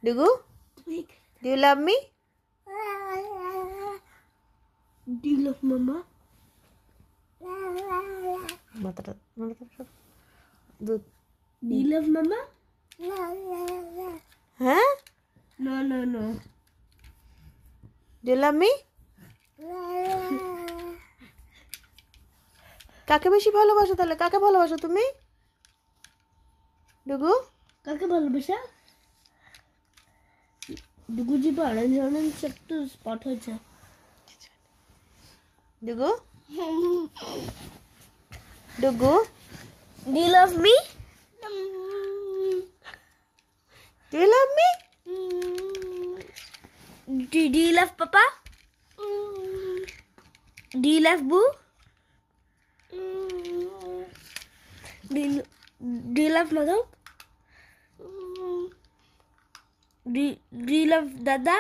Dugu, do you love me? Do you love Mama? Do you love Mama? Huh? No. Do you love me? কাকে বেশি ভালোবাসো তাহলে? কাকে ভালোবাসো তুমি? ডুগু, কাকে ভালোবাসা? ডুগু জি অরেঞ্জ একটু স্পট হয়েছে। ডুগু, ডুগু, Do you love me? do you love me? Do you love Papa? Do you love Boo? Do you love Mother? Do you love Dada?